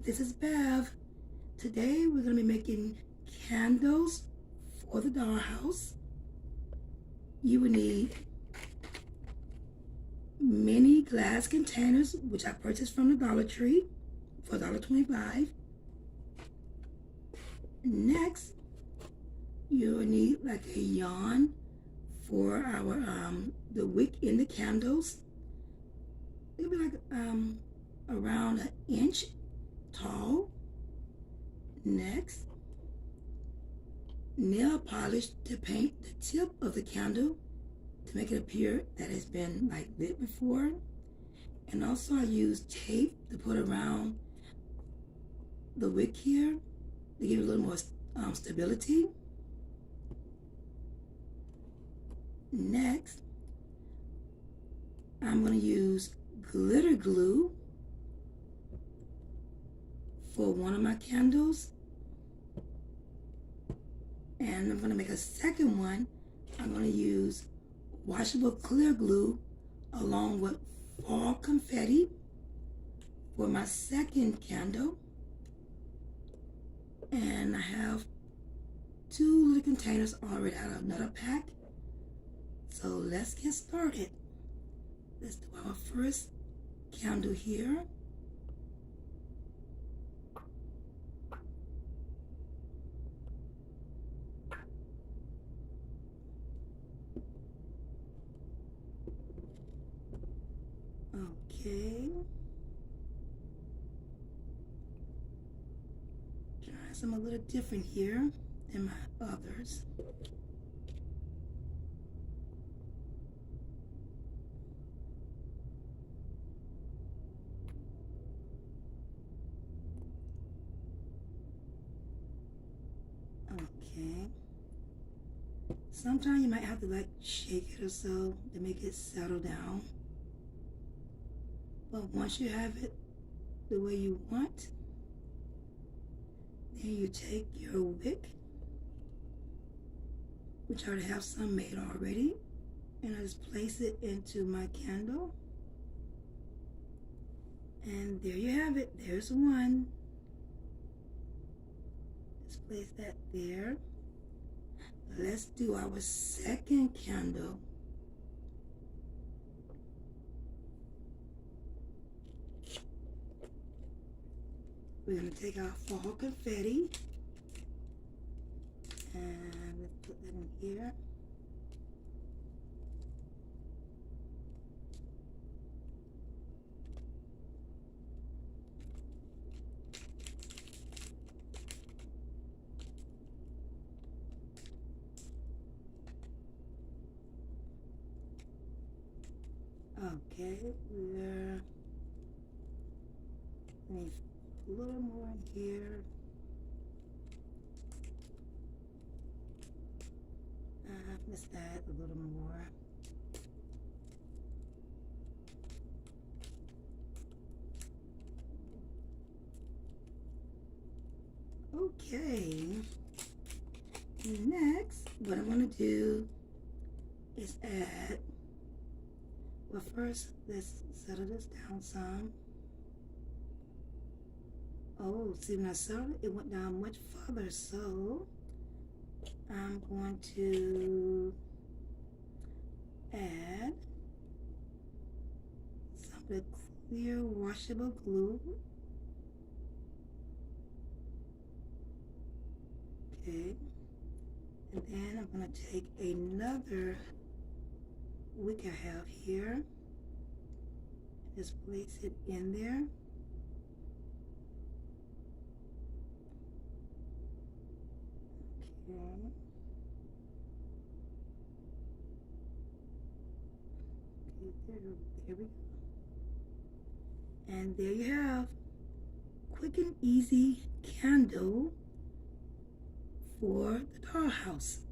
this is Bev. Today we're going to be making candles for the dollhouse. You will need mini glass containers, which I purchased from the Dollar Tree for $1.25. Next, you will need like a yarn for our the wick in the candles. It'll be like around an inch tall. Next, nail polish to paint the tip of the candle to make it appear that it's been like lit before. And also I use tape to put around the wick here to give it a little more stability. Next, I'm going to use glitter glue for one of my candles. And I'm going to make a second one. I'm going to use washable clear glue along with fall confetti for my second candle. And I have 2 little containers already out of another pack. So let's get started. Let's do our first candle here. Okay. Try some a little different here than my others. Okay. Sometimes you might have to like shake it or so to make it settle down. But once you have it the way you want, then you take your wick, which I already have some made already, and I just place it into my candle. And there you have it. There's one. Just place that there. Let's do our second candle. We're going to take our fall confetti and let's put that in here. Okay, we're need a little more in here. Let's add a little more. Okay. Next, what I'm going to do is add, well, first, let's settle this down some. Oh, see, when I settled it, it went down much further, so I'm going to add some of the clear washable glue. Okay, and then I'm going to take another wick I have here, just place it in there. Okay. There we go. And there you have quick and easy candle for the dollhouse.